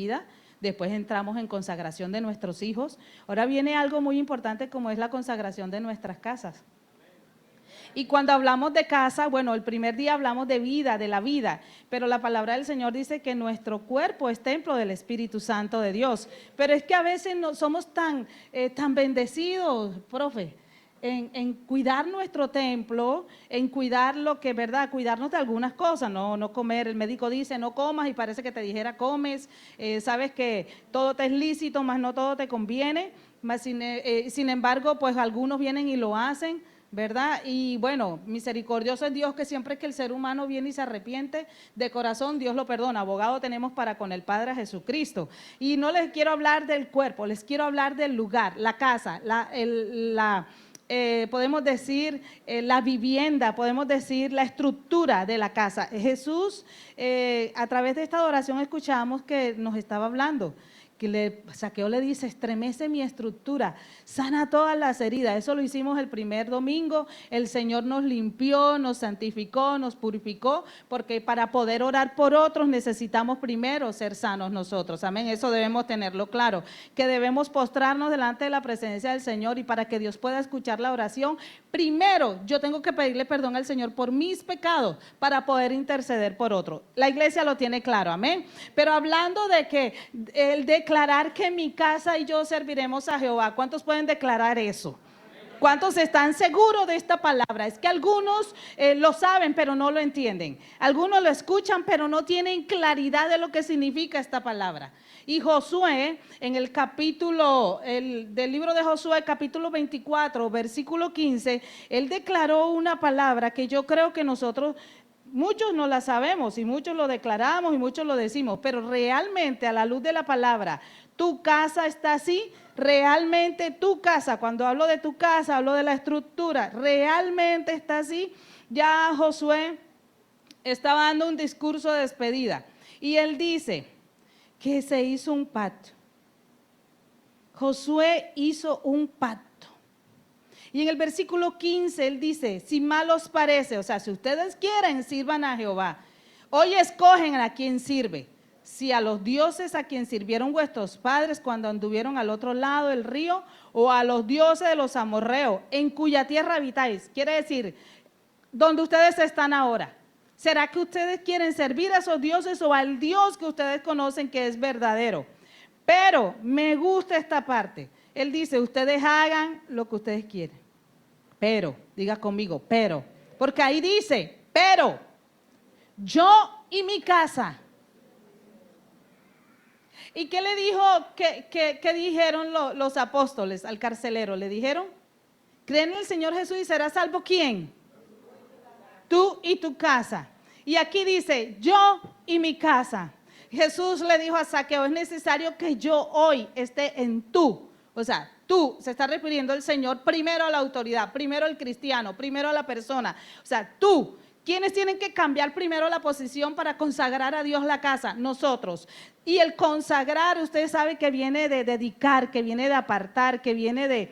vida. Después entramos en consagración de nuestros hijos. Ahora viene algo muy importante como es la consagración de nuestras casas. Y cuando hablamos de casa, bueno, el primer día hablamos de vida, de la vida, pero la palabra del Señor dice que nuestro cuerpo es templo del Espíritu Santo de Dios. Pero es que a veces no somos tan bendecidos, profe, en cuidar nuestro templo, en cuidar lo que, ¿verdad? Cuidarnos de algunas cosas, no comer. El médico dice no comas y parece que te dijera comes. Sabes que todo te es lícito, mas no todo te conviene. Sin embargo, pues algunos vienen y lo hacen, ¿verdad? Y bueno, misericordioso es Dios, que siempre que el ser humano viene y se arrepiente de corazón, Dios lo perdona. Abogado tenemos para con el Padre Jesucristo. Y no les quiero hablar del cuerpo, les quiero hablar del lugar, la casa, podemos decir la vivienda, podemos decir la estructura de la casa. Jesús, a través de esta adoración escuchamos que nos estaba hablando, que Zaqueo le dice, estremece mi estructura, sana todas las heridas. Eso lo hicimos el primer domingo. El Señor nos limpió, nos santificó, nos purificó, porque para poder orar por otros necesitamos primero ser sanos nosotros. Amén, eso debemos tenerlo claro, que debemos postrarnos delante de la presencia del Señor, y para que Dios pueda escuchar la oración, primero yo tengo que pedirle perdón al Señor por mis pecados para poder interceder por otro. La iglesia lo tiene claro, amén. Pero hablando de que el declarar que mi casa y yo serviremos a Jehová, ¿cuántos pueden declarar eso? ¿Cuántos están seguros de esta palabra? Es que algunos lo saben pero no lo entienden, algunos lo escuchan pero no tienen claridad de lo que significa esta palabra. Y Josué, en el capítulo del libro de Josué, capítulo 24, versículo 15, él declaró una palabra que yo creo que nosotros, muchos no la sabemos y muchos lo declaramos y muchos lo decimos, pero realmente a la luz de la palabra, tu casa está así. Realmente tu casa, cuando hablo de tu casa, hablo de la estructura, realmente está así. Ya Josué estaba dando un discurso de despedida y él dice que se hizo un pacto. Josué hizo un pacto. Y en el versículo 15 él dice, si mal os parece, o sea, si ustedes quieren, sirvan a Jehová. Hoy escogen a quien sirve. Si a los dioses a quien sirvieron vuestros padres cuando anduvieron al otro lado del río, o a los dioses de los amorreos, en cuya tierra habitáis. Quiere decir, donde ustedes están ahora. ¿Será que ustedes quieren servir a esos dioses o al Dios que ustedes conocen que es verdadero? Pero me gusta esta parte. Él dice, ustedes hagan lo que ustedes quieren. Pero, diga conmigo, pero. Porque ahí dice, pero yo y mi casa. ¿Y qué le dijo, qué dijeron los apóstoles al carcelero? Le dijeron, creen en el Señor Jesús y será salvo ¿quién? Tú y tu casa. Y aquí dice, yo y mi casa. Jesús le dijo a Zaqueo, es necesario que yo hoy esté en tú. O sea, tú, se está refiriendo el Señor primero a la autoridad, primero al cristiano, primero a la persona. O sea, tú. ¿Quiénes tienen que cambiar primero la posición para consagrar a Dios la casa? Nosotros. Y el consagrar, usted sabe que viene de dedicar, que viene de apartar, que viene de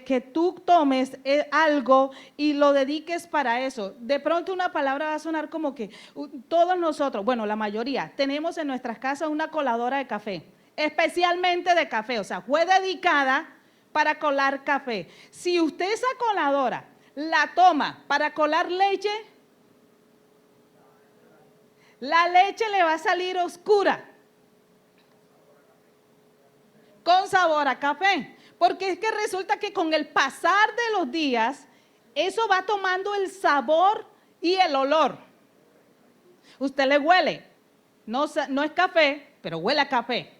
que tú tomes algo y lo dediques para eso. De pronto una palabra va a sonar como que todos nosotros, bueno, la mayoría, tenemos en nuestras casas una coladora de café, especialmente de café, o sea, fue dedicada para colar café. Si usted esa coladora la toma para colar leche, la leche le va a salir oscura, con sabor a café, porque es que resulta que con el pasar de los días, eso va tomando el sabor y el olor. Usted le huele, no es café, pero huele a café.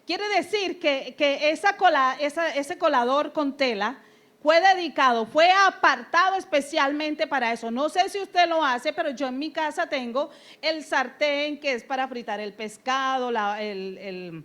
Quiere decir que ese colador con tela fue dedicado, fue apartado especialmente para eso. No sé si usted lo hace, pero yo en mi casa tengo el sartén que es para fritar el pescado, el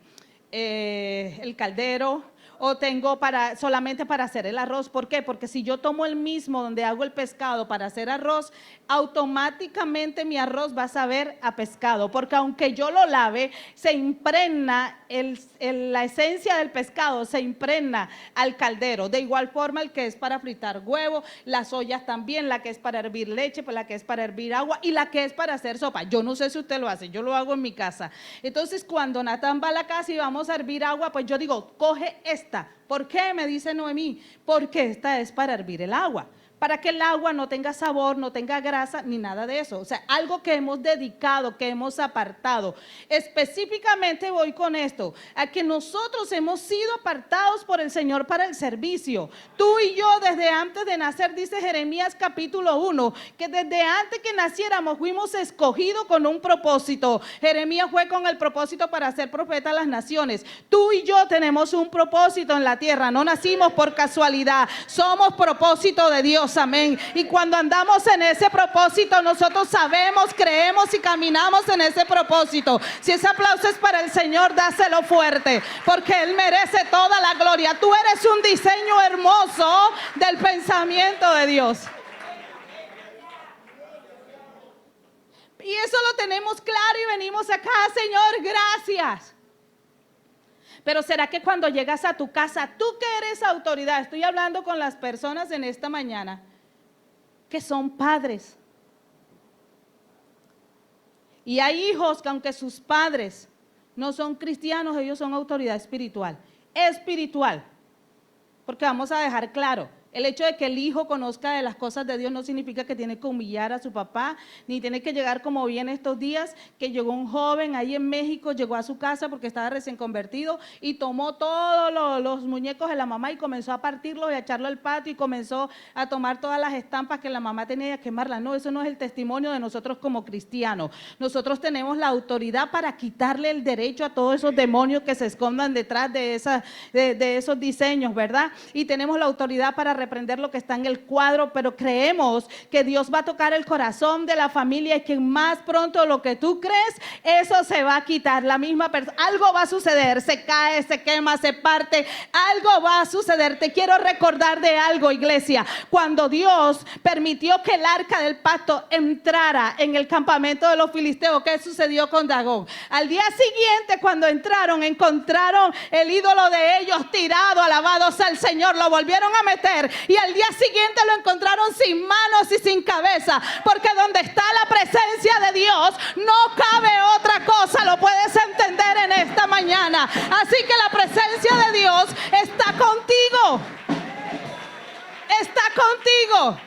caldero, o tengo solamente para hacer el arroz. ¿Por qué? Porque si yo tomo el mismo donde hago el pescado para hacer arroz, automáticamente mi arroz va a saber a pescado, porque aunque yo lo lave, se impregna la esencia del pescado, se impregna al caldero. De igual forma el que es para fritar huevo, las ollas también, la que es para hervir leche, la que es para hervir agua y la que es para hacer sopa. Yo no sé si usted lo hace, yo lo hago en mi casa. Entonces cuando Natán va a la casa y vamos a hervir agua, pues yo digo, coge esta. ¿Por qué? Me dice Noemí, porque esta es para hervir el agua, para que el agua no tenga sabor, no tenga grasa, ni nada de eso. O sea, algo que hemos dedicado, que hemos apartado. Específicamente voy con esto, a que nosotros hemos sido apartados por el Señor para el servicio. Tú y yo desde antes de nacer, dice Jeremías capítulo 1, que desde antes que naciéramos fuimos escogidos con un propósito. Jeremías fue con el propósito para ser profeta a las naciones. Tú y yo tenemos un propósito en la tierra, no nacimos por casualidad, somos propósito de Dios. Amén. Y cuando andamos en ese propósito, nosotros sabemos, creemos y caminamos en ese propósito. Si ese aplauso es para el Señor, dáselo fuerte, porque Él merece toda la gloria. Tú eres un diseño hermoso del pensamiento de Dios. Y eso lo tenemos claro y venimos acá, Señor, gracias. Pero ¿será que cuando llegas a tu casa, tú que eres autoridad? Estoy hablando con las personas en esta mañana que son padres. Y hay hijos que aunque sus padres no son cristianos, ellos son autoridad espiritual. Espiritual. Porque vamos a dejar claro, el hecho de que el hijo conozca de las cosas de Dios no significa que tiene que humillar a su papá, ni tiene que llegar como vi en estos días, que llegó un joven ahí en México, llegó a su casa porque estaba recién convertido y tomó todos los muñecos de la mamá y comenzó a partirlos y a echarlo al patio y comenzó a tomar todas las estampas que la mamá tenía y a quemarlas. No, eso no es el testimonio de nosotros como cristianos. Nosotros tenemos la autoridad para quitarle el derecho a todos esos demonios que se escondan detrás de esos diseños, ¿verdad? Y tenemos la autoridad para reprender lo que está en el cuadro, pero creemos que Dios va a tocar el corazón de la familia y que más pronto de lo que tú crees, eso se va a quitar. La misma persona, algo va a suceder, se cae, se quema, se parte, algo va a suceder. Te quiero recordar de algo, iglesia. Cuando Dios permitió que el arca del pacto entrara en el campamento de los filisteos, ¿qué sucedió con Dagón? Al día siguiente, cuando entraron, encontraron el ídolo de ellos tirado, alabados al Señor, lo volvieron a meter. Y al día siguiente lo encontraron sin manos y sin cabeza, porque donde está la presencia de Dios no cabe otra cosa. Lo puedes entender en esta mañana. Así que la presencia de Dios está contigo. Está contigo.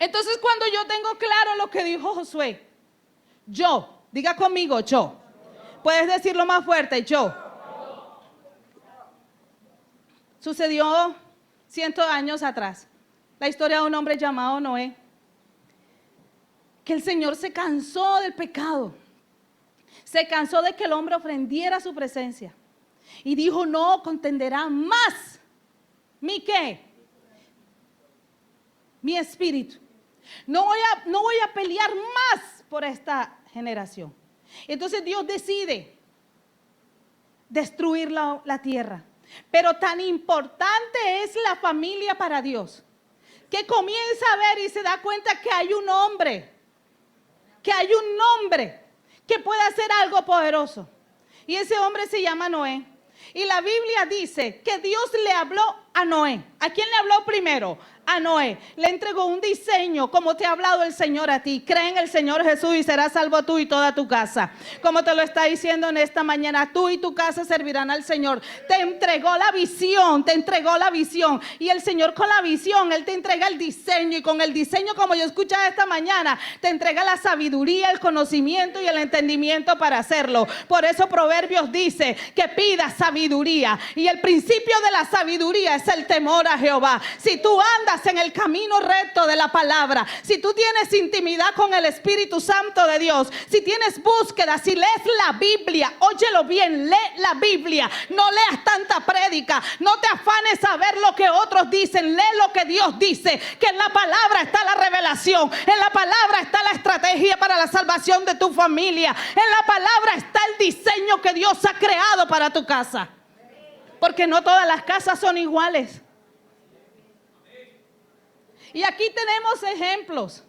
Entonces cuando yo tengo claro lo que dijo Josué, yo, diga conmigo, yo. Puedes decirlo más fuerte, yo. Sucedió 100 años atrás, la historia de un hombre llamado Noé, que el Señor se cansó del pecado, se cansó de que el hombre ofendiera su presencia y dijo, no contenderá más mi ¿qué? Mi espíritu. No voy a pelear más por esta generación. Entonces Dios decide destruir la tierra. Pero tan importante es la familia para Dios, que comienza a ver y se da cuenta que hay un hombre, que puede hacer algo poderoso. Y ese hombre se llama Noé. Y la Biblia dice que Dios le habló a Noé. ¿A quién le habló primero? A Noé. Le entregó un diseño, como te ha hablado el Señor a ti. Cree en el Señor Jesús y serás salvo tú y toda tu casa. Como te lo está diciendo en esta mañana, tú y tu casa servirán al Señor. Te entregó la visión, Y el Señor con la visión, Él te entrega el diseño. Y con el diseño, como yo escuchaba esta mañana, te entrega la sabiduría, el conocimiento y el entendimiento para hacerlo. Por eso Proverbios dice que pidas sabiduría. Y el principio de la sabiduría es el temor a Jehová. Si tú andas en el camino recto de la palabra, si tú tienes intimidad con el Espíritu Santo de Dios, si tienes búsqueda, si lees la Biblia, óyelo bien, lee la Biblia, no leas tanta prédica, no te afanes a ver lo que otros dicen, lee lo que Dios dice, que en la palabra está la revelación, en la palabra está la estrategia para la salvación de tu familia, en la palabra está el diseño que Dios ha creado para tu casa. porque no todas las casas son iguales. Y aquí tenemos ejemplos.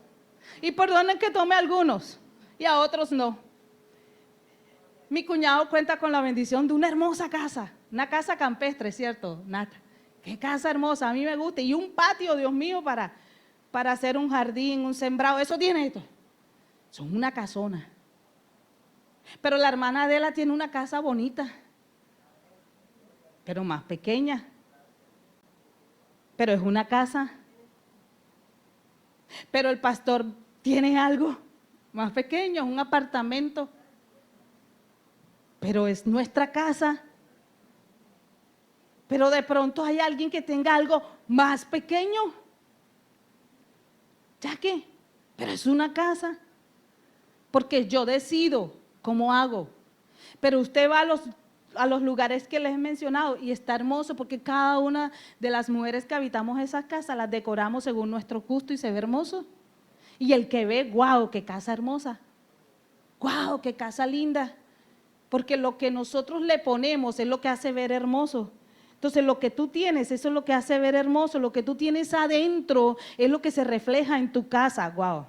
Y perdonen que tome algunos y a otros no. Mi cuñado cuenta con la bendición de una hermosa casa. Una casa campestre, ¿cierto, Nata? Qué casa hermosa, a mí me gusta. Y un patio, Dios mío, para hacer un jardín, un sembrado. Eso tiene esto. Son una casona. Pero la hermana Adela tiene una casa bonita, pero más pequeña. Pero es una casa. Pero el pastor tiene algo más pequeño, un apartamento. Pero es nuestra casa. Pero de pronto hay alguien que tenga algo más pequeño. ¿Ya qué? Pero es una casa. Porque yo decido cómo hago. Pero usted va a los lugares que les he mencionado y está hermoso porque cada una de las mujeres que habitamos esas casas las decoramos según nuestro gusto y se ve hermoso. Y el que ve, guau, qué casa hermosa. Guau, qué casa linda. Porque lo que nosotros le ponemos es lo que hace ver hermoso. Entonces lo que tú tienes, eso es lo que hace ver hermoso. Lo que tú tienes adentro es lo que se refleja en tu casa. Guau.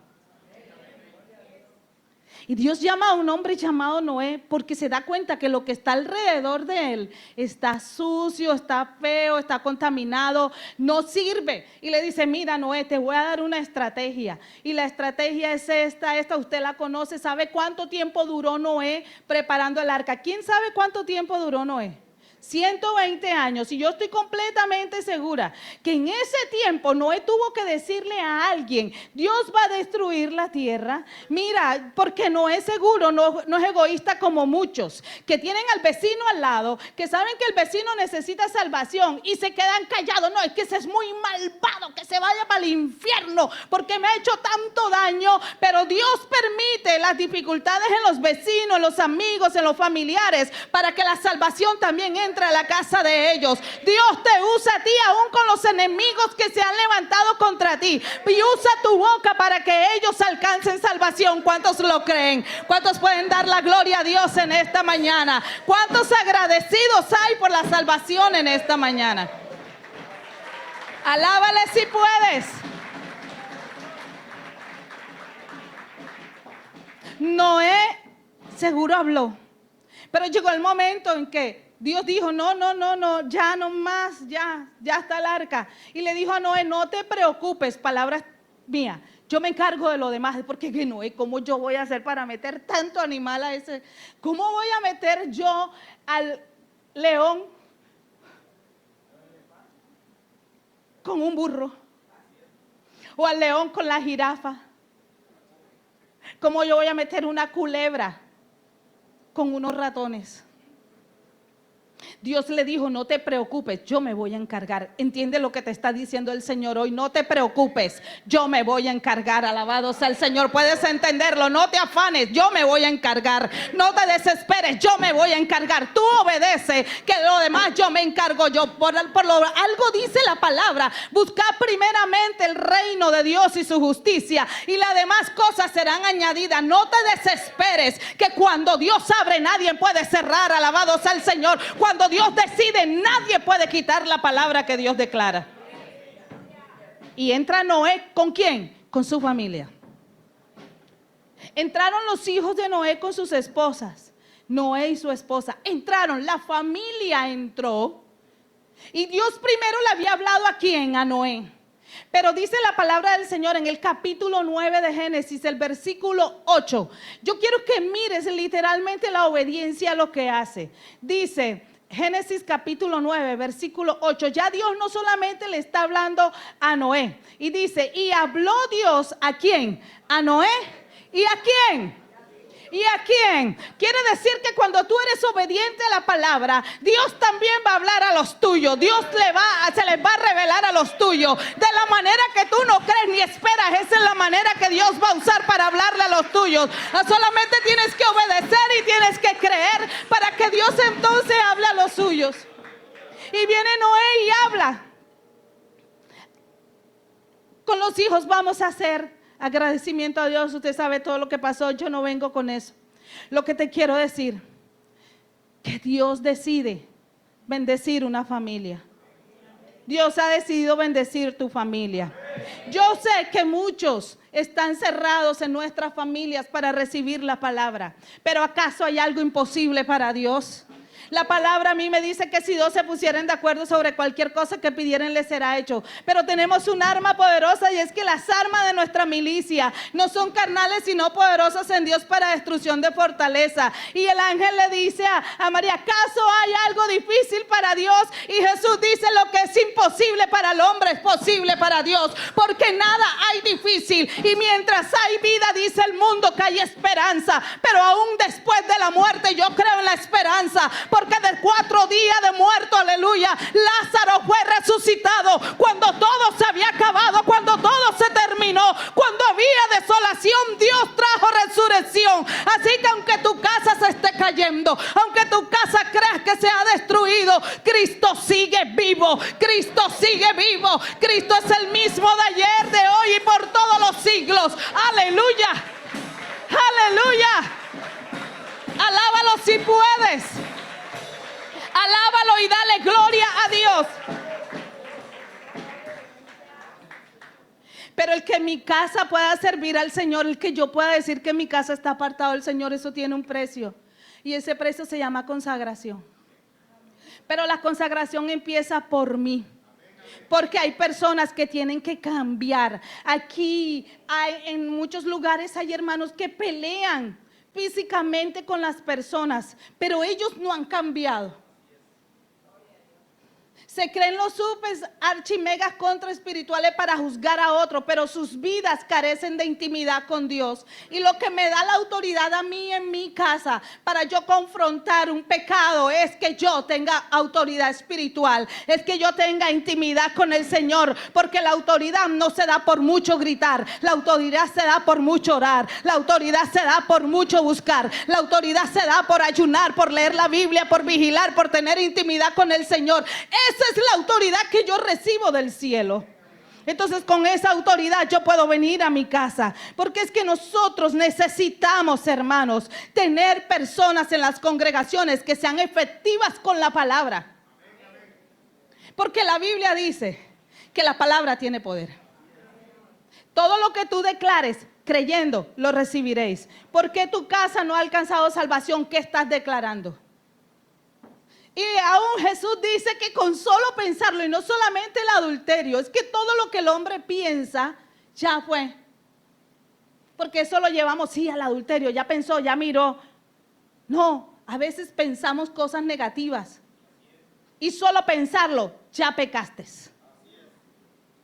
Y Dios llama a un hombre llamado Noé porque se da cuenta que lo que está alrededor de él está sucio, está feo, está contaminado, no sirve. Y le dice, mira Noé, te voy a dar una estrategia. Y la estrategia es esta usted la conoce. ¿Sabe cuánto tiempo duró Noé preparando el arca? ¿Quién sabe cuánto tiempo duró Noé? 120 años, y yo estoy completamente segura que en ese tiempo Noé tuvo que decirle a alguien, Dios va a destruir la tierra, mira, porque Noé seguro no es egoísta como muchos, que tienen al vecino al lado, que saben que el vecino necesita salvación y se quedan callados, no, es que ese es muy malvado, que se vaya para el infierno, porque me ha hecho tanto daño, pero Dios permite las dificultades en los vecinos, en los amigos, en los familiares, para que la salvación también entre a la casa de ellos. Dios te usa a ti aún con los enemigos que se han levantado contra ti y usa tu boca para que ellos alcancen salvación. ¿Cuántos lo creen? ¿Cuántos pueden dar la gloria a Dios en esta mañana? ¿Cuántos agradecidos hay por la salvación en esta mañana? Alábale si puedes. Noé seguro habló, pero llegó el momento en que Dios dijo, no, ya no más, ya está el arca. Y le dijo a Noé, no te preocupes, palabras mías, yo me encargo de lo demás. Porque Noé, ¿cómo yo voy a hacer para meter tanto animal a ese? ¿Cómo voy a meter yo al león con un burro? ¿O al león con la jirafa? ¿Cómo yo voy a meter una culebra con unos ratones? Dios le dijo, no te preocupes, yo me voy a encargar. ¿Entiende lo que te está diciendo el Señor hoy? No te preocupes, yo me voy a encargar. Alabado sea el Señor, puedes entenderlo. No te afanes, yo me voy a encargar. No te desesperes, yo me voy a encargar. Tú obedece, que lo demás yo me encargo yo. Algo dice la palabra, buscad primeramente el reino de Dios y su justicia, y las demás cosas serán añadidas. No te desesperes, que cuando Dios abre nadie puede cerrar. Alabado sea el Señor. Cuando Dios decide, nadie puede quitar la palabra que Dios declara. Y entra Noé, ¿con quién? Con su familia. Entraron los hijos de Noé con sus esposas. Noé y su esposa entraron, la familia entró. Y Dios primero le había hablado a quién, a Noé. Pero dice la palabra del Señor en el capítulo 9 de Génesis, el versículo 8. Yo quiero que mires literalmente la obediencia a lo que hace. Dice Génesis capítulo 9, versículo 8. Ya Dios no solamente le está hablando a Noé. Y dice, y habló Dios ¿a quién? A Noé. ¿Y a quién? ¿Y a quién? Quiere decir que cuando tú eres obediente a la palabra, Dios también va a hablar a los tuyos. Dios se les va a revelar a los tuyos de la manera que tú no crees ni esperas. Esa es la manera que Dios va a usar para hablarle a los tuyos. Solamente tienes que obedecer y tienes que creer para que Dios entonces hable a los suyos. Y viene Noé y habla. Con los hijos vamos a hacer agradecimiento a Dios. Usted sabe todo lo que pasó, yo no vengo con eso. Lo que te quiero decir, que Dios decide bendecir una familia. Dios ha decidido bendecir tu familia. Yo sé que muchos están cerrados en nuestras familias para recibir la palabra, pero ¿acaso hay algo imposible para Dios? La palabra a mí me dice que si dos se pusieran de acuerdo sobre cualquier cosa que pidieran, les será hecho. Pero tenemos un arma poderosa, y es que las armas de nuestra milicia no son carnales, sino poderosas en Dios para destrucción de fortaleza. Y el ángel le dice a María: ¿acaso hay algo difícil para Dios? Y Jesús dice: lo que es imposible para el hombre es posible para Dios, porque nada hay difícil. Y mientras hay vida, dice el mundo, que hay esperanza. Pero aún después de la muerte, yo creo en la esperanza, porque de 4 días de muerto, aleluya, Lázaro fue resucitado. Cuando todo se había acabado, cuando todo se terminó, cuando había desolación, Dios trajo resurrección. Así que aunque tu casa se esté cayendo, aunque tu casa creas que se ha destruido, Cristo sigue vivo. Cristo sigue vivo. Cristo es el mismo de ayer, de hoy y por todos los siglos. Aleluya, aleluya. Alábalo si puedes. Alábalo y dale gloria a Dios. Pero el que mi casa pueda servir al Señor, el que yo pueda decir que mi casa está apartado del Señor, eso tiene un precio. Y ese precio se llama consagración. Pero la consagración empieza por mí. Porque hay personas que tienen que cambiar. Aquí en muchos lugares hay hermanos que pelean físicamente con las personas, pero ellos no han cambiado. Se creen los supes archimegas contra espirituales para juzgar a otro, pero sus vidas carecen de intimidad con Dios. Y lo que me da la autoridad a mí en mi casa para yo confrontar un pecado es que yo tenga autoridad espiritual, es que yo tenga intimidad con el Señor, porque la autoridad no se da por mucho gritar, la autoridad se da por mucho orar, la autoridad se da por mucho buscar, la autoridad se da por ayunar, por leer la Biblia, por vigilar, por tener intimidad con el Señor. Esa es la autoridad que yo recibo del cielo. Entonces con esa autoridad yo puedo venir a mi casa, porque es que nosotros necesitamos, hermanos, tener personas en las congregaciones que sean efectivas con la palabra, porque la Biblia dice que la palabra tiene poder. Todo lo que tú declares creyendo, lo recibiréis. ¿Por qué tu casa no ha alcanzado salvación? ¿Qué estás declarando? Y aún Jesús dice que con solo pensarlo, y no solamente el adulterio, es que todo lo que el hombre piensa ya fue. Porque eso lo llevamos, sí, al adulterio, ya pensó, ya miró. No, a veces pensamos cosas negativas y solo pensarlo, ya pecaste.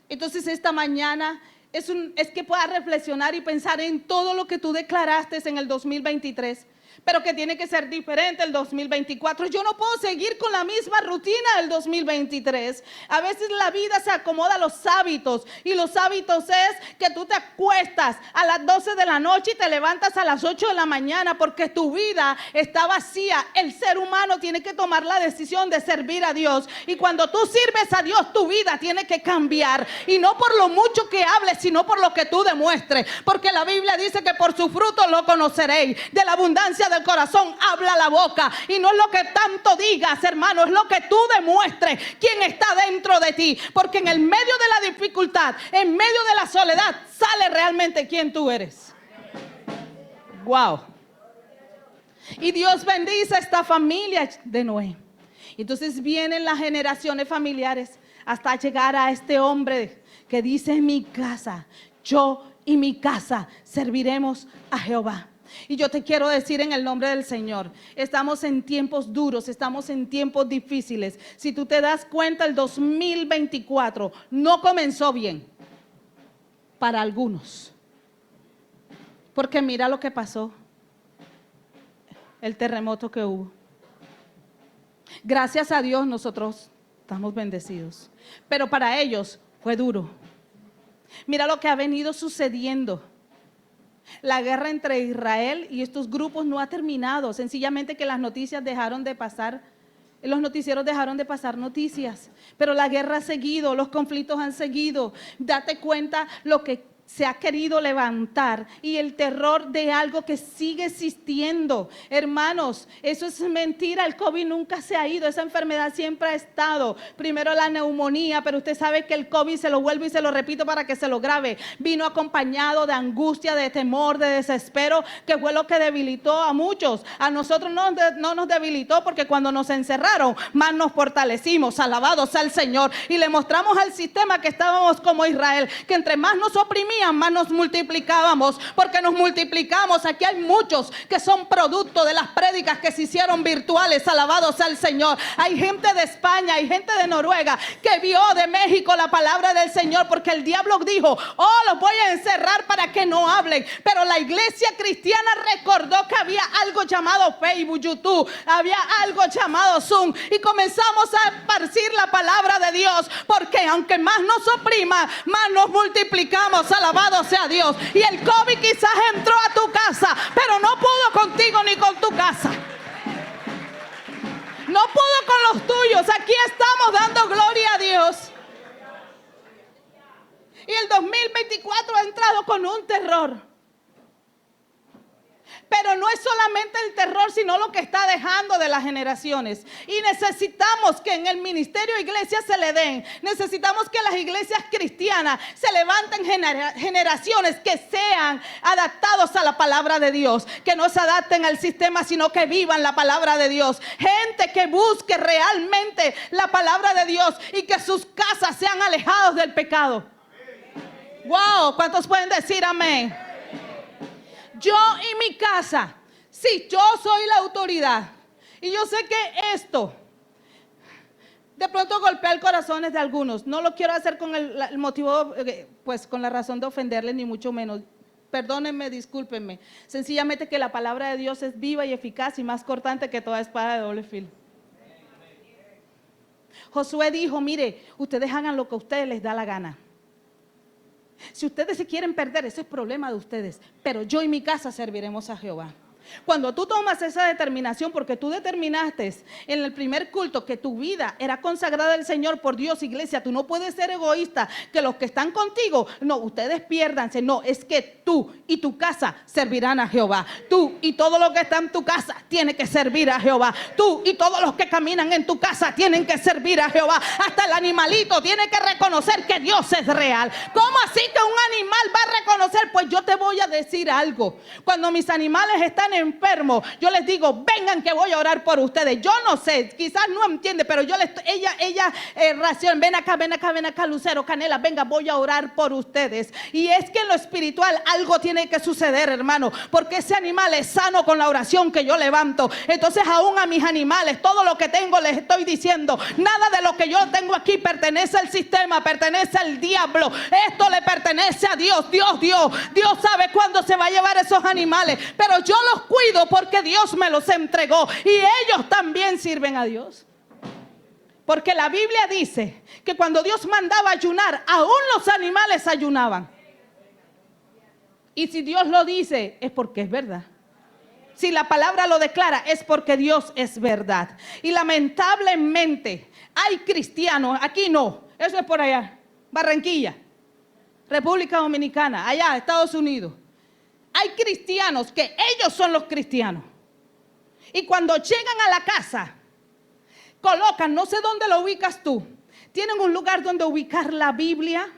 Entonces esta mañana es que puedas reflexionar y pensar en todo lo que tú declaraste en el 2023. Pero que tiene que ser diferente el 2024. Yo no puedo seguir con la misma rutina del 2023. A veces la vida se acomoda a los hábitos, y los hábitos es que tú te acuestas a las 12 de la noche y te levantas a las 8 de la mañana porque tu vida está vacía. El ser humano tiene que tomar la decisión de servir a Dios, y cuando tú sirves a Dios, tu vida tiene que cambiar, y no por lo mucho que hables, sino por lo que tú demuestres, porque la Biblia dice que por su fruto lo conoceréis. De la abundancia del corazón habla la boca, y no es lo que tanto digas, hermano, es lo que tú demuestres quién está dentro de ti, porque en el medio de la dificultad, en medio de la soledad, sale realmente quién tú eres. Wow. Y Dios bendice a esta familia de Noé. Entonces vienen las generaciones familiares hasta llegar a este hombre que dice: en mi casa, yo y mi casa serviremos a Jehová. Y yo te quiero decir en el nombre del Señor, estamos en tiempos duros, estamos en tiempos difíciles. Si tú te das cuenta, el 2024 no comenzó bien para algunos, porque mira lo que pasó, el terremoto que hubo. Gracias a Dios nosotros estamos bendecidos, pero para ellos fue duro. Mira lo que ha venido sucediendo. La guerra entre Israel y estos grupos no ha terminado, sencillamente que las noticias dejaron de pasar, los noticieros dejaron de pasar noticias, pero la guerra ha seguido, los conflictos han seguido. Date cuenta lo que se ha querido levantar y el terror de algo que sigue existiendo. Hermanos, eso es mentira. El COVID nunca se ha ido. Esa enfermedad siempre ha estado. Primero la neumonía, pero usted sabe que el COVID, se lo vuelvo y se lo repito para que se lo grabe, vino acompañado de angustia, de temor, de desespero, que fue lo que debilitó a muchos. A nosotros no nos debilitó, porque cuando nos encerraron, más nos fortalecimos. Alabado sea el Señor. Y le mostramos al sistema que estábamos como Israel, que entre más nos oprimían, más nos multiplicábamos, porque nos multiplicamos. Aquí hay muchos que son producto de las prédicas que se hicieron virtuales. Alabado sea el Señor. Hay gente de España, hay gente de Noruega que vio de México la palabra del Señor, porque el diablo dijo: oh, los voy a encerrar para que no hablen. Pero la iglesia cristiana recordó que había algo llamado Facebook, YouTube, había algo llamado Zoom, y comenzamos a esparcir la palabra de Dios, porque aunque más nos oprima, más nos multiplicamos. Alabado sea Dios. Y el COVID quizás entró a tu casa, pero no pudo contigo ni con tu casa. No pudo con los tuyos. Aquí estamos dando gloria a Dios. Y el 2024 ha entrado con un terror. Pero no es solamente el terror, sino lo que está dejando de las generaciones. Y necesitamos que en el ministerio de iglesia se le den. Necesitamos que las iglesias cristianas se levanten generaciones que sean adaptados a la palabra de Dios. Que no se adapten al sistema, sino que vivan la palabra de Dios. Gente que busque realmente la palabra de Dios y que sus casas sean alejados del pecado. Wow, ¿cuántos pueden decir amén? Yo y mi casa, sí, yo soy la autoridad. Y yo sé que esto de pronto golpea el corazón de algunos. No lo quiero hacer con el motivo, pues con la razón de ofenderles, ni mucho menos. Perdónenme, discúlpenme. Sencillamente que la palabra de Dios es viva y eficaz y más cortante que toda espada de doble filo. Josué dijo: mire, ustedes hagan lo que a ustedes les da la gana. Si ustedes se quieren perder, ese es problema de ustedes, pero yo y mi casa serviremos a Jehová. Cuando tú tomas esa determinación, porque tú determinaste en el primer culto que tu vida era consagrada al Señor por Dios, iglesia, tú no puedes ser egoísta, que los que están contigo, no, ustedes piérdanse, no, es que tú y tu casa servirán a Jehová. Tú y todo lo que está en tu casa tiene que servir a Jehová. Tú y todos los que caminan en tu casa tienen que servir a Jehová. Hasta el animalito tiene que reconocer que Dios es real. ¿Cómo así que un animal va a reconocer? Pues yo te voy a decir algo. Cuando mis animales están enfermos, yo les digo: vengan que voy a orar por ustedes. Yo no sé, quizás no entiende, pero yo ella raciona: ven acá, Lucero, Canela, venga, voy a orar por ustedes. Y es que en lo espiritual algo tiene que suceder, hermano, porque ese animal es sano con la oración que yo levanto. Entonces aún a mis animales, todo lo que tengo les estoy diciendo: nada de lo que yo tengo aquí pertenece al sistema, pertenece al diablo. Esto le pertenece a Dios. Dios sabe cuándo se va a llevar esos animales, pero yo los cuido porque Dios me los entregó y ellos también sirven a Dios. Porque la Biblia dice que cuando Dios mandaba ayunar, aún los animales ayunaban. Y si Dios lo dice, es porque es verdad. Si la palabra lo declara, es porque Dios es verdad. Y lamentablemente hay cristianos, aquí no, eso es por allá, Barranquilla, República Dominicana, allá, Estados Unidos. Hay cristianos que ellos son los cristianos. Y cuando llegan a la casa, colocan, no sé dónde lo ubicas tú, tienen un lugar donde ubicar la Biblia.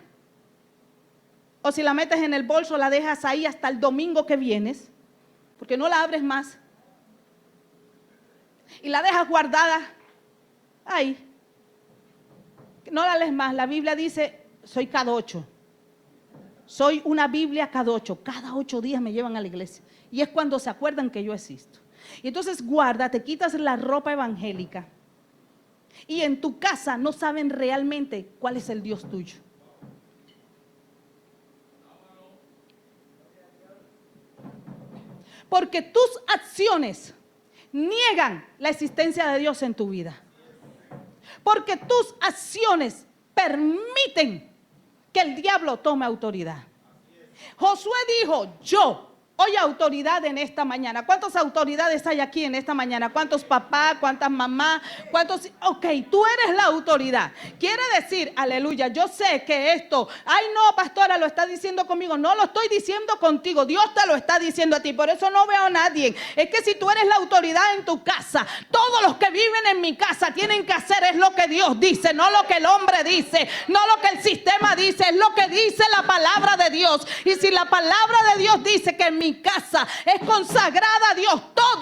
O si la metes en el bolso, la dejas ahí hasta el domingo que vienes, porque no la abres más. Y la dejas guardada ahí. No la lees más. La Biblia dice: soy K8. Soy una Biblia K8. Cada 8 días me llevan a la iglesia. Y es cuando se acuerdan que yo existo. Y entonces guarda, te quitas la ropa evangélica. Y en tu casa no saben realmente cuál es el Dios tuyo. Porque tus acciones niegan la existencia de Dios en tu vida. Porque tus acciones permiten que el diablo tome autoridad. Josué dijo: yo Hoy autoridad en esta mañana. ¿Cuántas autoridades hay aquí en esta mañana? ¿Cuántos papás? ¿Cuántas mamás? ¿Cuántos? Ok, tú eres la autoridad. Quiere decir, aleluya, yo sé que esto, ay no, pastora, lo está diciendo conmigo. No lo estoy diciendo contigo, Dios te lo está diciendo a ti. Por eso no veo a nadie. Es que si tú eres la autoridad en tu casa, todos los que viven en mi casa tienen que hacer es lo que Dios dice, no lo que el hombre dice, no lo que el sistema dice, es lo que dice la palabra de Dios. Y si la palabra de Dios dice que mi casa es consagrada a Dios, todo.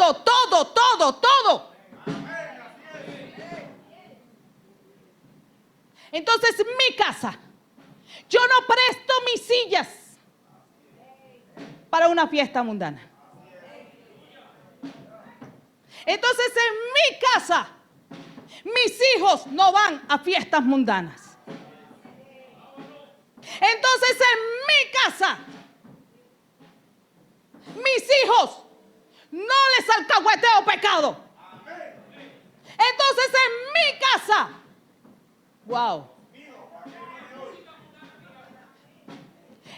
Entonces mi casa, yo no presto mis sillas para una fiesta mundana. Entonces en mi casa, mis hijos no van a fiestas mundanas. Entonces en mi casa, mis hijos no les alcahueteo pecado. Entonces en mi casa, wow,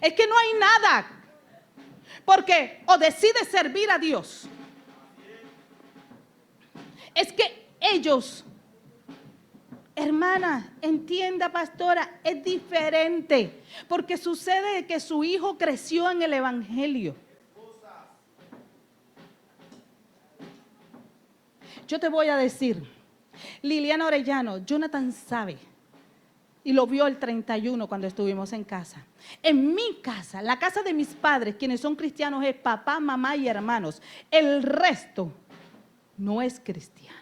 es que no hay nada, porque o decides servir a Dios, es que ellos, hermana, entienda, pastora, es diferente, porque sucede que su hijo creció en el evangelio. Yo te voy a decir, Liliana Orellano, Jonathan sabe, y lo vio el 31 cuando estuvimos en casa. En mi casa, la casa de mis padres, quienes son cristianos, es papá, mamá y hermanos. El resto no es cristiano.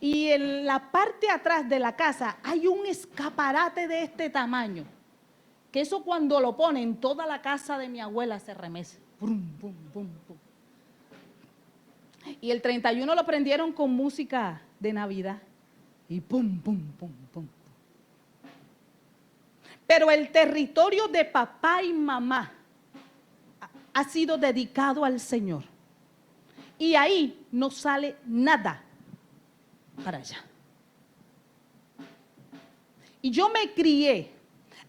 Y en la parte atrás de la casa hay un escaparate de este tamaño, que eso cuando lo ponen, toda la casa de mi abuela se remece. Brum, bum, bum, bum. Y el 31 lo prendieron con música de Navidad. Y pum, pum, pum, pum. Pero el territorio de papá y mamá ha sido dedicado al Señor. Y ahí no sale nada para allá. Y yo me crié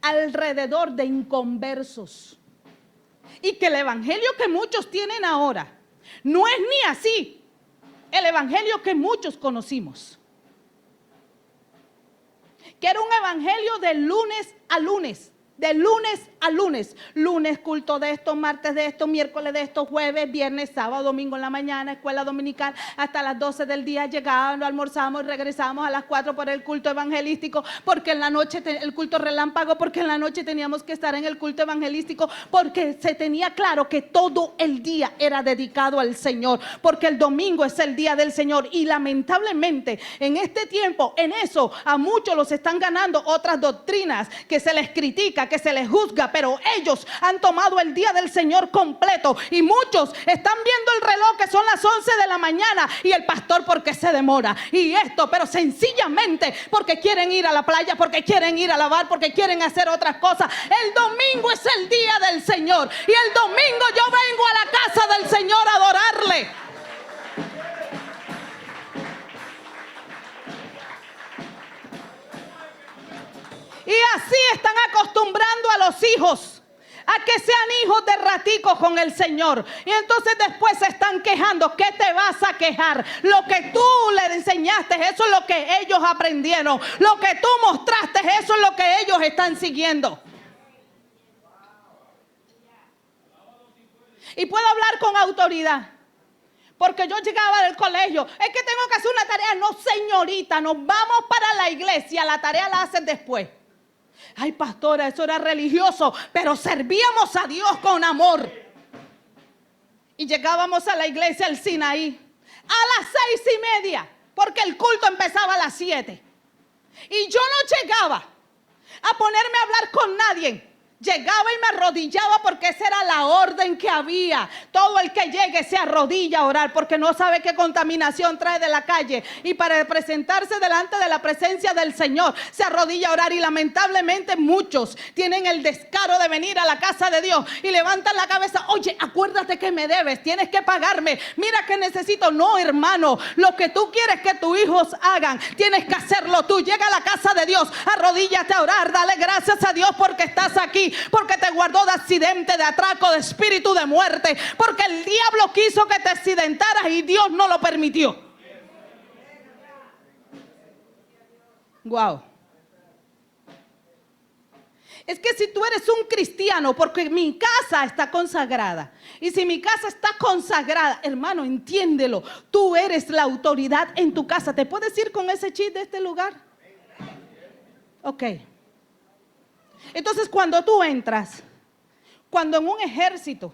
alrededor de inconversos. Y que el evangelio que muchos tienen ahora no es ni así el evangelio que muchos conocimos. Que era un evangelio de lunes a lunes. De lunes a lunes. Lunes culto de esto, martes de esto, miércoles de esto, jueves, viernes, sábado, domingo en la mañana, escuela dominical, hasta las 12 del día llegábamos, almorzamos y regresábamos a las 4 por el culto evangelístico, porque en la noche el culto relámpago, porque en la noche teníamos que estar en el culto evangelístico, porque se tenía claro que todo el día era dedicado al Señor, porque el domingo es el día del Señor. Y lamentablemente en este tiempo, en eso a muchos los están ganando otras doctrinas que se les critica, que se les juzga, pero ellos han tomado el día del Señor completo. Y muchos están viendo el reloj que son las 11 de la mañana y el pastor porque se demora y esto, pero sencillamente porque quieren ir a la playa, porque quieren ir a lavar, porque quieren hacer otras cosas. El domingo es el día del Señor y el domingo yo vengo a la casa del Señor a adorarle. Y así están acostumbrando a los hijos a que sean hijos de ratico con el Señor. Y entonces después se están quejando. ¿Qué te vas a quejar? Lo que tú le enseñaste, eso es lo que ellos aprendieron. Lo que tú mostraste, eso es lo que ellos están siguiendo. Y puedo hablar con autoridad. Porque yo llegaba del colegio, es que tengo que hacer una tarea. No, señorita, nos vamos para la iglesia, la tarea la haces después. Ay, pastora, eso era religioso, pero servíamos a Dios con amor. Y llegábamos a la iglesia al Sinaí a las 6:30, porque el culto empezaba a las 7. Y yo no llegaba a ponerme a hablar con nadie. Llegaba y me arrodillaba porque esa era la orden que había. Todo el que llegue se arrodilla a orar porque no sabe qué contaminación trae de la calle. Y para presentarse delante de la presencia del Señor se arrodilla a orar. Y lamentablemente muchos tienen el descaro de venir a la casa de Dios y levantan la cabeza. Oye, acuérdate que me debes, tienes que pagarme. Mira que necesito. No, hermano, lo que tú quieres que tus hijos hagan, tienes que hacerlo tú. Llega a la casa de Dios, arrodíllate a orar, dale gracias a Dios porque estás aquí. ti, porque te guardó de accidente, de atraco, de espíritu de muerte, porque el diablo quiso que te accidentaras y Dios no lo permitió. Wow. Es que si tú eres un cristiano, porque mi casa está consagrada, y si mi casa está consagrada, hermano, entiéndelo, tú eres la autoridad en tu casa. ¿Te puedes ir con ese chip de este lugar? Ok. Entonces, cuando tú entras, cuando en un ejército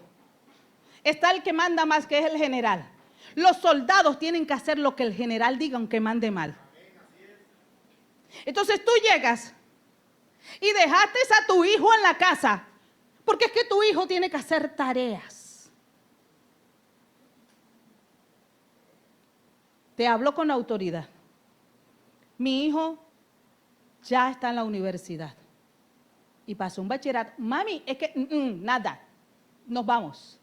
está el que manda más, que es el general, los soldados tienen que hacer lo que el general diga, aunque mande mal. Entonces tú llegas y dejaste a tu hijo en la casa, porque es que tu hijo tiene que hacer tareas. Te hablo con autoridad. Mi hijo ya está en la universidad y pasó un bachillerato. Mami, es que nada, nos vamos.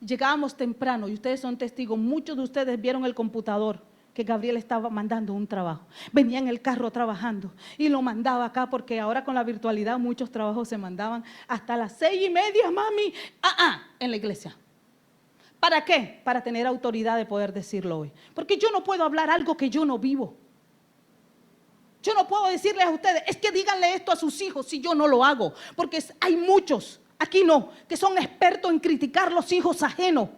Llegábamos temprano y ustedes son testigos. Muchos de ustedes vieron el computador que Gabriel estaba mandando un trabajo. Venía en el carro trabajando y lo mandaba acá, porque ahora con la virtualidad muchos trabajos se mandaban hasta las 6:30, mami, en la iglesia. ¿Para qué? Para tener autoridad de poder decirlo hoy. Porque yo no puedo hablar algo que yo no vivo. Yo no puedo decirles a ustedes, es que díganle esto a sus hijos si yo no lo hago. Porque hay muchos, aquí no, que son expertos en criticar los hijos ajenos.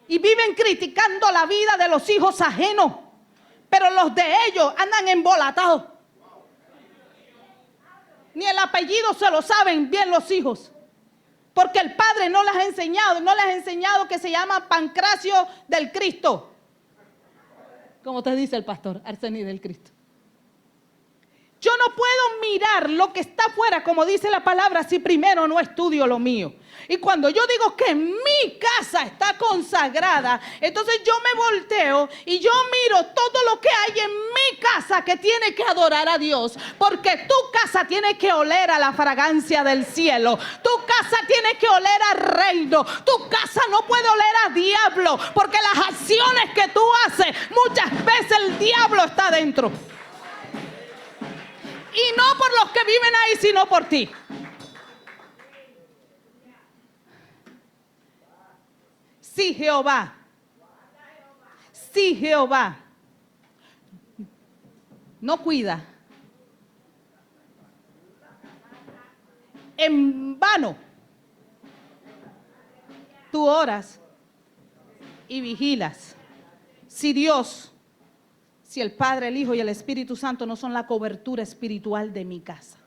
Y viven criticando la vida de los hijos ajenos. Pero los de ellos andan embolatados. Ni el apellido se lo saben bien los hijos. Porque el padre no les ha enseñado que se llama Pancracio del Cristo. Como te dice el pastor, Arsenio del Cristo. Yo no puedo mirar lo que está afuera, como dice la palabra, si primero no estudio lo mío. Y cuando yo digo que mi casa está consagrada, entonces yo me volteo y yo miro todo lo que hay en mi casa que tiene que adorar a Dios. Porque tu casa tiene que oler a la fragancia del cielo. Tu casa tiene que oler al reino. Tu casa no puede oler a diablo, porque las acciones que tú haces, muchas veces el diablo está dentro. Y no por los que viven ahí, sino por ti. Si Jehová no cuida, en vano tú oras y vigilas. Si el Padre, el Hijo y el Espíritu Santo no son la cobertura espiritual de mi casa.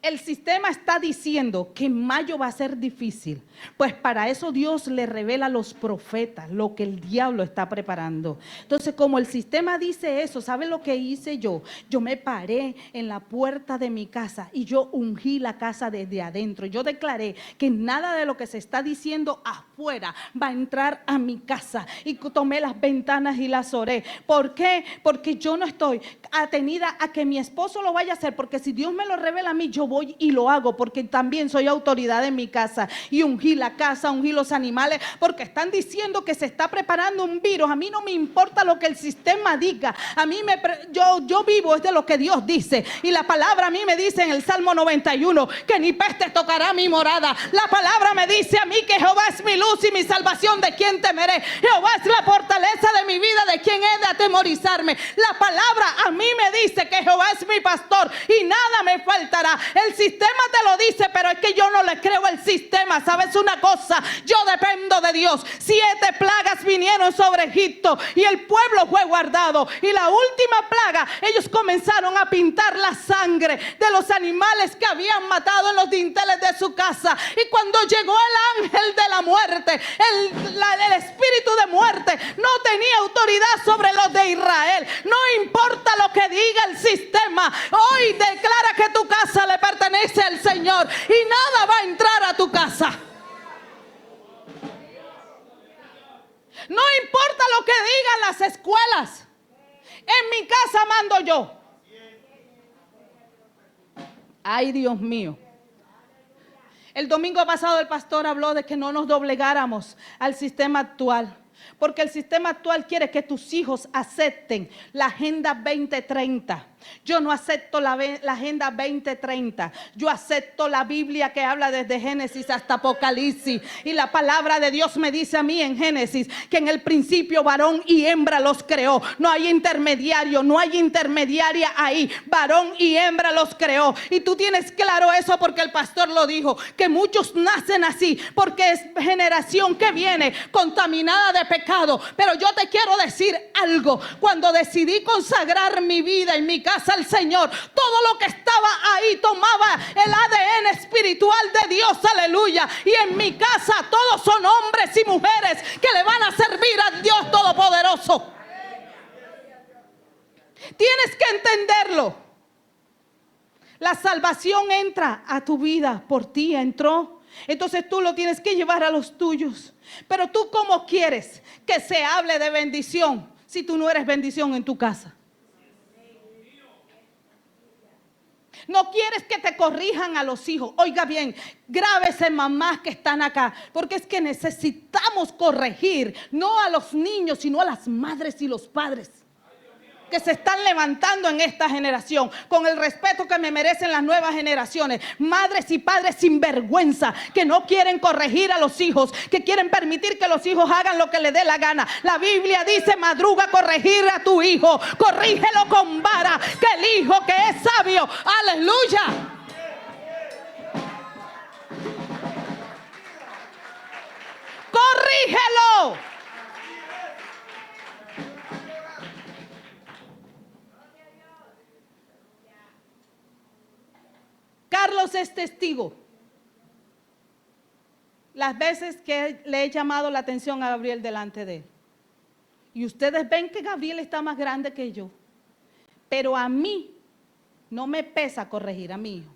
El sistema está diciendo que en mayo va a ser difícil, pues para eso Dios le revela a los profetas lo que el diablo está preparando. Entonces, como el sistema dice eso, ¿sabe lo que hice yo? Yo me paré en la puerta de mi casa y yo ungí la casa desde adentro. Yo declaré que nada de lo que se está diciendo afuera va a entrar a mi casa, y tomé las ventanas y las oré. ¿Por qué? Porque yo no estoy atenida a que mi esposo lo vaya a hacer, porque si Dios me lo revela a mí, yo voy y lo hago, porque también soy autoridad en mi casa. Y ungí la casa, ungí los animales, porque están diciendo que se está preparando un virus. A mí no me importa lo que el sistema diga. A mí yo vivo es de lo que Dios dice. Y la palabra a mí me dice en el Salmo 91 que ni peste tocará mi morada. La palabra me dice a mí que Jehová es mi luz y mi salvación, ¿de quién temeré? Jehová es la fortaleza de mi vida, ¿de quién he de atemorizarme? La palabra a mí me dice que Jehová es mi pastor y nada me faltará. El sistema te lo dice, pero es que yo no le creo al sistema. ¿Sabes una cosa? Yo dependo de Dios. 7 plagas vinieron sobre Egipto y el pueblo fue guardado. Y la última plaga, ellos comenzaron a pintar la sangre de los animales que habían matado en los dinteles de su casa. Y cuando llegó el ángel de la muerte, el espíritu de muerte no tenía autoridad sobre los de Israel. No importa lo que diga el sistema, hoy declara que tu casa le pertenece al Señor y nada va a entrar a tu casa. No importa lo que digan las escuelas, en mi casa mando yo. Ay, Dios mío. El domingo pasado el pastor habló de que no nos doblegáramos al sistema actual. Porque el sistema actual quiere que tus hijos acepten la Agenda 2030. Yo no acepto la Agenda 2030. Yo acepto la Biblia que habla desde Génesis hasta Apocalipsis. Y la palabra de Dios me dice a mí en Génesis que en el principio varón y hembra los creó. No hay intermediario, no hay intermediaria ahí. Varón y hembra los creó. Y tú tienes claro eso porque el pastor lo dijo, que muchos nacen así porque es generación que viene contaminada de pecado. Pero yo te quiero decir algo. Cuando decidí consagrar mi vida y mi casa al Señor, todo lo que estaba ahí tomaba el ADN espiritual de Dios, aleluya. Y en mi casa todos son hombres y mujeres que le van a servir al Dios Todopoderoso. Tienes que entenderlo. La salvación entra a tu vida, por ti entró. Entonces tú lo tienes que llevar a los tuyos. Pero tú, ¿cómo quieres que se hable de bendición si tú no eres bendición en tu casa? No quieres que te corrijan a los hijos. Oiga bien, grábese, mamás que están acá, porque es que necesitamos corregir no a los niños, sino a las madres y los padres que se están levantando en esta generación, con el respeto que me merecen las nuevas generaciones. Madres y padres sin vergüenza, que no quieren corregir a los hijos, que quieren permitir que los hijos hagan lo que les dé la gana. La Biblia dice: madruga a corregir a tu hijo, corrígelo con vara, que el hijo que es sabio, aleluya. Corrígelo. Carlos es testigo. Las veces que le he llamado la atención a Gabriel delante de él. Y ustedes ven que Gabriel está más grande que yo. Pero a mí no me pesa corregir a mi hijo.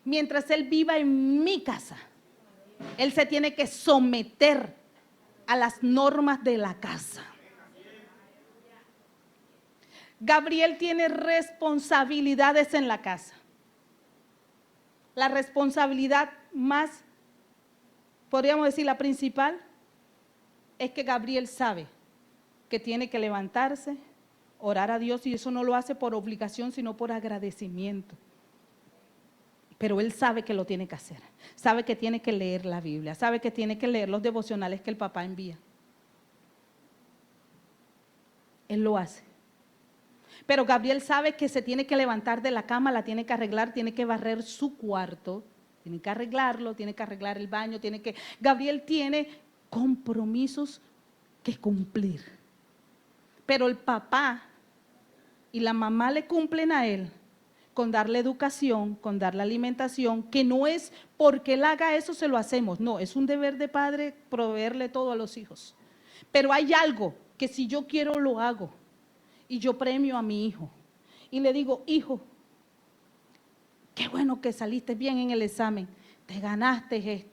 Mientras él viva en mi casa, él se tiene que someter a las normas de la casa. Gabriel tiene responsabilidades en la casa. La responsabilidad más, podríamos decir la principal, es que Gabriel sabe que tiene que levantarse, orar a Dios, y eso no lo hace por obligación, sino por agradecimiento. Pero él sabe que lo tiene que hacer, sabe que tiene que leer la Biblia, sabe que tiene que leer los devocionales que el papá envía. Él lo hace. Pero Gabriel sabe que se tiene que levantar de la cama, la tiene que arreglar, tiene que barrer su cuarto, tiene que arreglarlo, tiene que arreglar el baño, Gabriel tiene compromisos que cumplir. Pero el papá y la mamá le cumplen a él con darle educación, con darle alimentación, que no es porque él haga eso se lo hacemos, no, es un deber de padre proveerle todo a los hijos. Pero hay algo que si yo quiero lo hago. Y yo premio a mi hijo y le digo: hijo, qué bueno que saliste bien en el examen, te ganaste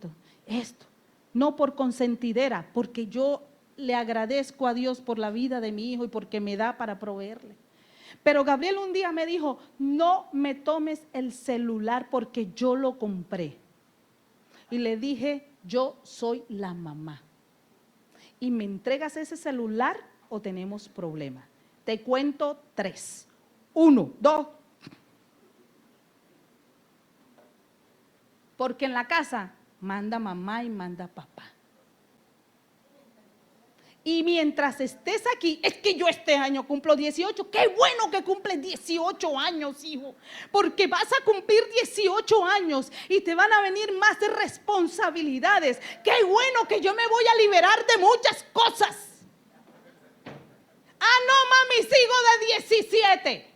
esto. No por consentidera, porque yo le agradezco a Dios por la vida de mi hijo y porque me da para proveerle. Pero Gabriel un día me dijo: no me tomes el celular porque yo lo compré. Y le dije: yo soy la mamá. Y me entregas ese celular o tenemos problemas. Te cuento 3. 1, 2. Porque en la casa manda mamá y manda papá. Y mientras estés aquí, es que yo este año cumplo 18. Qué bueno que cumples 18 años, hijo. Porque vas a cumplir 18 años y te van a venir más de responsabilidades. Qué bueno que yo me voy a liberar de muchas cosas. Ah, no, mami, sigo de 17.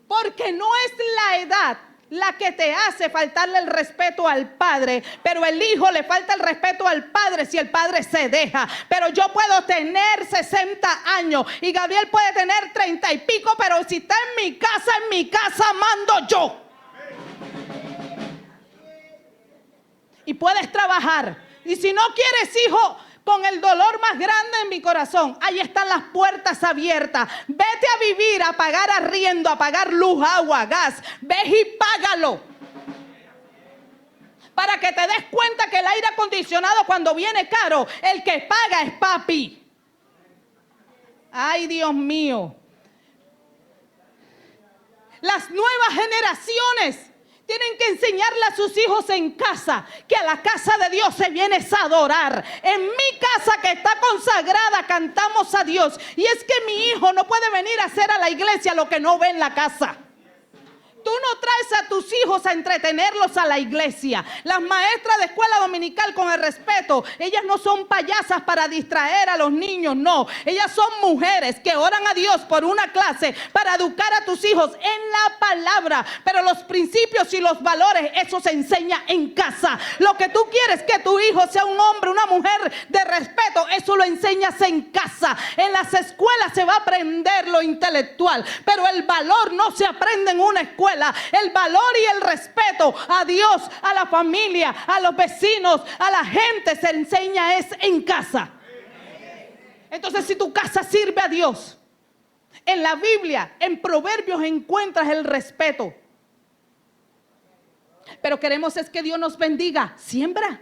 Porque no es la edad la que te hace faltarle el respeto al padre, pero el hijo le falta el respeto al padre si el padre se deja. Pero yo puedo tener 60 años y Gabriel puede tener 30 y pico, pero si está en mi casa mando yo. Y puedes trabajar. Y si no quieres, hijo, con el dolor más grande en mi corazón, ahí están las puertas abiertas. Vete a vivir, a pagar arriendo, a pagar luz, agua, gas. Ve y págalo. Para que te des cuenta que el aire acondicionado cuando viene caro, el que paga es papi. Ay, Dios mío. Las nuevas generaciones tienen que enseñarle a sus hijos en casa que a la casa de Dios se viene a adorar. En mi casa que está consagrada cantamos a Dios. Y es que mi hijo no puede venir a hacer a la iglesia lo que no ve en la casa. Tú no traes a tus hijos a entretenerlos a la iglesia. Las maestras de escuela dominical, con el respeto, ellas no son payasas para distraer a los niños, no. Ellas son mujeres que oran a Dios por una clase para educar a tus hijos en la palabra. Pero los principios y los valores, eso se enseña en casa. Lo que tú quieres que tu hijo sea un hombre, una mujer de respeto, eso lo enseñas en casa. En las escuelas se va a aprender lo intelectual, pero el valor no se aprende en una escuela. El valor y el respeto a Dios, a la familia, a los vecinos, a la gente se enseña es en casa. Entonces, si tu casa sirve a Dios, en la Biblia, en Proverbios encuentras el respeto. Pero queremos es que Dios nos bendiga. Siembra.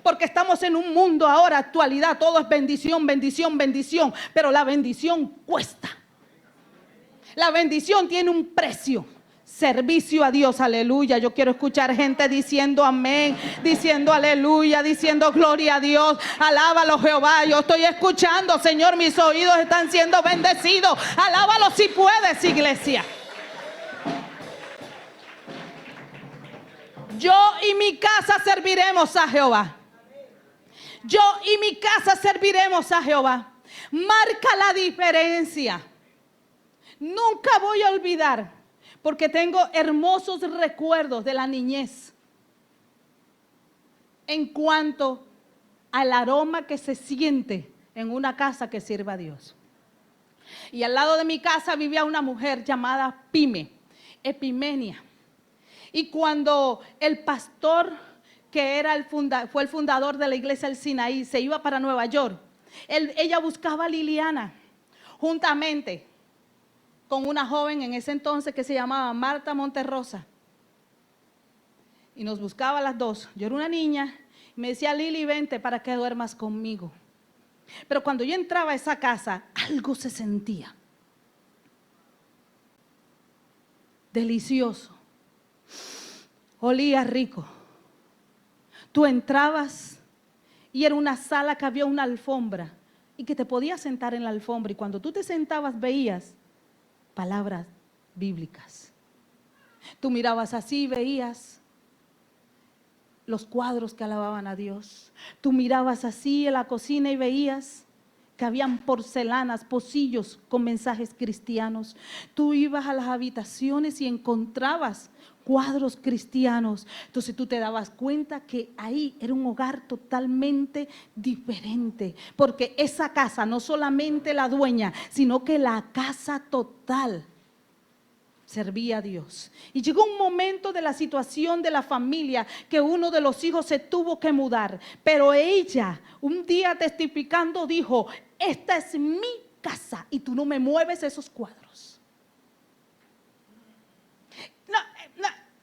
Porque estamos en un mundo ahora, actualidad, todo es bendición, bendición, bendición. Pero la bendición cuesta. La bendición tiene un precio. Servicio a Dios, aleluya. Yo quiero escuchar gente diciendo amén, diciendo aleluya, diciendo gloria a Dios. Alábalo, Jehová. Yo estoy escuchando, Señor, mis oídos están siendo bendecidos. Alábalo si puedes, iglesia. Yo y mi casa serviremos a Jehová. Yo y mi casa serviremos a Jehová. Marca la diferencia. Nunca voy a olvidar, porque tengo hermosos recuerdos de la niñez en cuanto al aroma que se siente en una casa que sirve a Dios. Y al lado de mi casa vivía una mujer llamada Epimenia. Y cuando el pastor que era fue el fundador de la iglesia del Sinaí se iba para Nueva York, ella buscaba a Liliana juntamente con una joven en ese entonces que se llamaba Marta Monterrosa. Y nos buscaba a las dos. Yo era una niña y me decía, Lili, vente para que duermas conmigo. Pero cuando yo entraba a esa casa, algo se sentía delicioso. Olía rico. Tú entrabas y era una sala que había una alfombra y que te podías sentar en la alfombra. Y cuando tú te sentabas veías palabras bíblicas. Tú mirabas así y veías los cuadros que alababan a Dios. Tú mirabas así en la cocina y veías que habían porcelanas, pocillos con mensajes cristianos. Tú ibas a las habitaciones y encontrabas cuadros cristianos. Entonces tú te dabas cuenta que ahí era un hogar totalmente diferente, porque esa casa, no solamente la dueña, sino que la casa total servía a Dios. Y llegó un momento de la situación de la familia que uno de los hijos se tuvo que mudar, pero ella un día testificando dijo, esta es mi casa y tú no me mueves esos cuadros.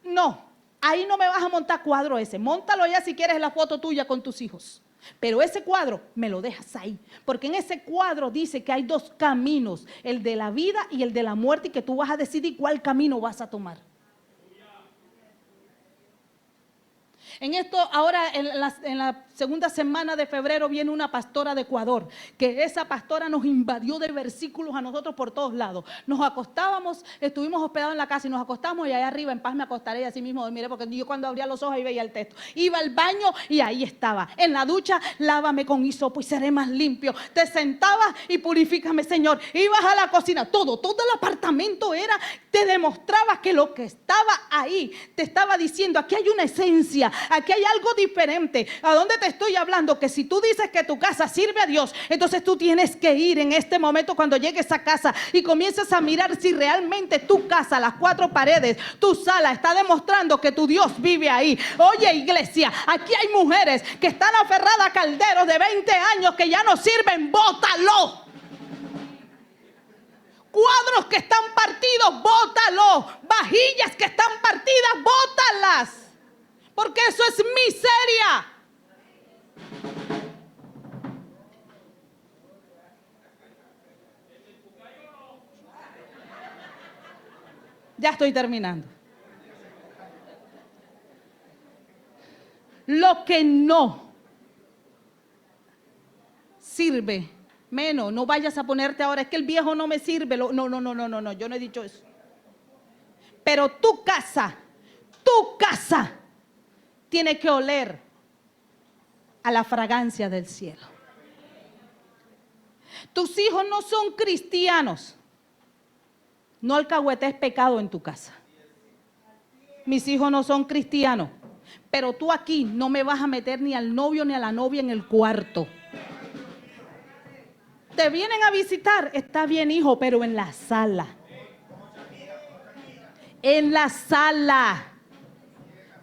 No, ahí no me vas a montar cuadro ese. Móntalo ya si quieres la foto tuya con tus hijos. Pero ese cuadro me lo dejas ahí. Porque en ese cuadro dice que hay dos caminos. El de la vida y el de la muerte. Y que tú vas a decidir cuál camino vas a tomar. En esto, ahora en la segunda semana de febrero viene una pastora de Ecuador, que esa pastora nos invadió de versículos a nosotros por todos lados. Nos acostábamos, estuvimos hospedados en la casa y nos acostamos y allá arriba en paz me acostaré y así mismo dormiré, porque yo cuando abría los ojos ahí veía el texto. Iba al baño y ahí estaba. En la ducha, lávame con hisopo y seré más limpio. Te sentabas y purifícame, Señor. Ibas a la cocina, todo el apartamento te demostraba que lo que estaba ahí, te estaba diciendo, aquí hay una esencia, aquí hay algo diferente. ¿A dónde te estoy hablando? Que si tú dices que tu casa sirve a Dios, entonces tú tienes que ir en este momento cuando llegues a casa y comiences a mirar si realmente tu casa, las cuatro paredes, tu sala está demostrando que tu Dios vive ahí. Oye, iglesia, aquí hay mujeres que están aferradas a calderos de 20 años que ya no sirven, bótalo. Cuadros que están partidos, bótalo. Vajillas que están partidas, bótalas. porque eso es miseria. Ya estoy terminando. Lo que no sirve, menos, no vayas a ponerte ahora, es que el viejo no me sirve. No, yo no he dicho eso. Pero tu casa tiene que oler a la fragancia del cielo. Tus hijos no son cristianos. No alcahuetes pecado en tu casa. Mis hijos no son cristianos. Pero tú aquí no me vas a meter ni al novio ni a la novia en el cuarto. Te vienen a visitar, está bien, hijo, pero en la sala. En la sala.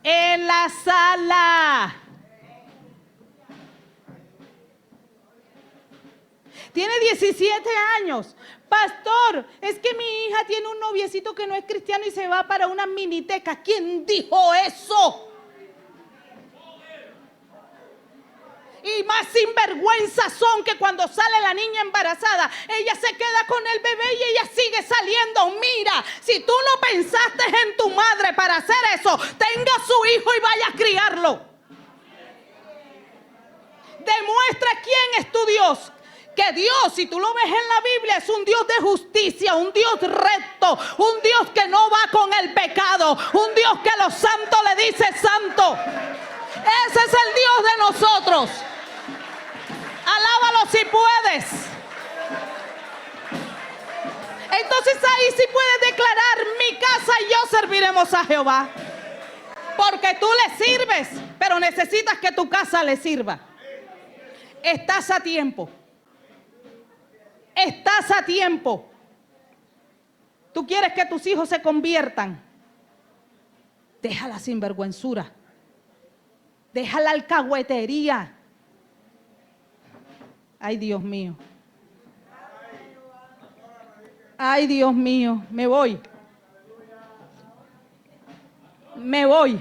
En la sala. Tiene 17 años. Pastor, es que mi hija tiene un noviecito que no es cristiano y se va para una miniteca. ¿Quién dijo eso? Y más sinvergüenzas son que cuando sale la niña embarazada, ella se queda con el bebé y ella sigue saliendo. Mira, si tú no pensaste en tu madre para hacer eso, tenga su hijo y vaya a criarlo. Demuestra quién es tu Dios. Que Dios, si tú lo ves en la Biblia, es un Dios de justicia, un Dios recto, un Dios que no va con el pecado, un Dios que a los santos le dice santo. Ese es el Dios de nosotros. Alábalo si puedes. Entonces ahí sí puedes declarar: mi casa y yo serviremos a Jehová. Porque tú le sirves, pero necesitas que tu casa le sirva. Estás a tiempo. Estás a tiempo. Tú quieres que tus hijos se conviertan. Deja la sinvergüenzura. Deja la alcahuetería. Ay, Dios mío. Ay, Dios mío. Me voy. Me voy.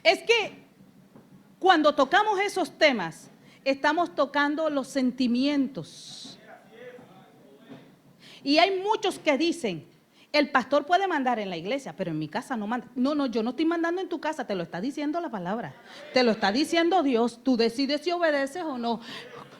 Es que cuando tocamos esos temas, estamos tocando los sentimientos. Y hay muchos que dicen: el pastor puede mandar en la iglesia, pero en mi casa no manda. No, yo no estoy mandando en tu casa, te lo está diciendo la palabra. Te lo está diciendo Dios. Tú decides si obedeces o no.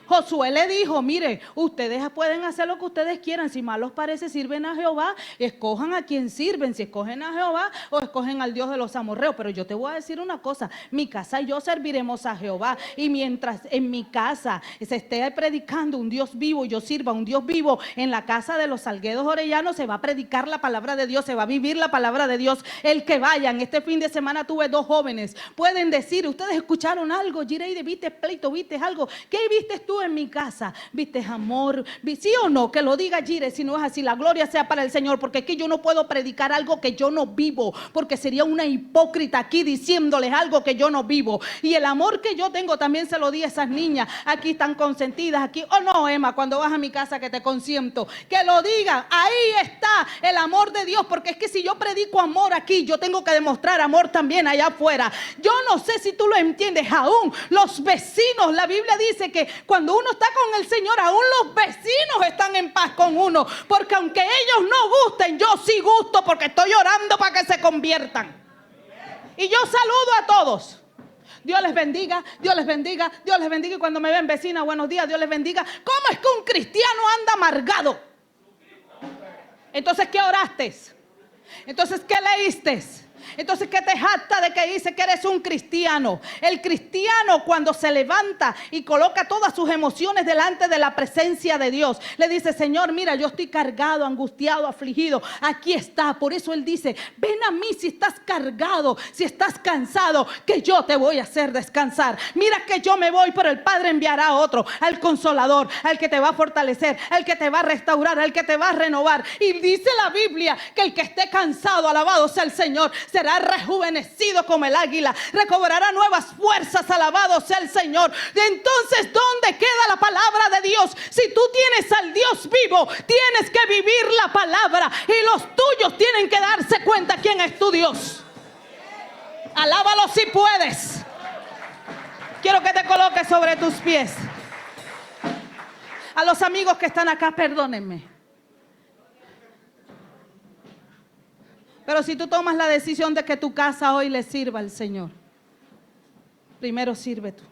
Josué le dijo: mire, ustedes pueden hacer lo que ustedes quieran. Si mal os parece, sirven a Jehová. Escojan a quien sirven. Si escogen a Jehová o escogen al Dios de los amorreos. Pero yo te voy a decir una cosa: mi casa y yo serviremos a Jehová. Y mientras en mi casa se esté predicando un Dios vivo y yo sirva a un Dios vivo, en la casa de los Salguedos Orellanos se va a predicar la palabra de Dios, se va a vivir la palabra de Dios. El que vayan, este fin de semana tuve 2 jóvenes. Pueden decir: ustedes escucharon algo, Gireide, viste pleito, viste algo. ¿Qué viste tú en mi casa? ¿Viste amor? ¿Sí o no? Que lo diga Gire, si no es así, la gloria sea para el Señor, porque aquí yo no puedo predicar algo que yo no vivo, porque sería una hipócrita aquí diciéndoles algo que yo no vivo. Y el amor que yo tengo también se lo di a esas niñas. Aquí están consentidas, aquí. Oh no, Emma, cuando vas a mi casa que te consiento, que lo digan. Ahí está el amor de Dios, porque es que si yo predico amor aquí, yo tengo que demostrar amor también allá afuera. Yo no sé si tú lo entiendes. Aún los vecinos, la Biblia dice que cuando uno está con el Señor, aún los vecinos están en paz con uno, porque aunque ellos no gusten, yo sí gusto, porque estoy orando para que se conviertan. Y yo saludo a todos. Dios les bendiga, Dios les bendiga, Dios les bendiga. Y cuando me ven vecina, buenos días, Dios les bendiga. ¿Cómo es que un cristiano anda amargado? Entonces, ¿qué oraste? Entonces, ¿qué leíste? Entonces, ¿qué te jacta de que dice que eres un cristiano? El cristiano, cuando se levanta y coloca todas sus emociones delante de la presencia de Dios, le dice: Señor, mira, yo estoy cargado, angustiado, afligido. Aquí está. Por eso Él dice: ven a mí si estás cargado, si estás cansado, que yo te voy a hacer descansar. Mira que yo me voy, pero el Padre enviará a otro, al Consolador, al que te va a fortalecer, al que te va a restaurar, al que te va a renovar. Y dice la Biblia que el que esté cansado, alabado sea el Señor, será será rejuvenecido como el águila, recobrará nuevas fuerzas, alabado sea el Señor. Entonces, ¿dónde queda la palabra de Dios? Si tú tienes al Dios vivo, tienes que vivir la palabra, y los tuyos tienen que darse cuenta quién es tu Dios. Alábalo si puedes. Quiero que te coloques sobre tus pies. A los amigos que están acá, perdónenme. Pero si tú tomas la decisión de que tu casa hoy le sirva al Señor, primero sirve tú.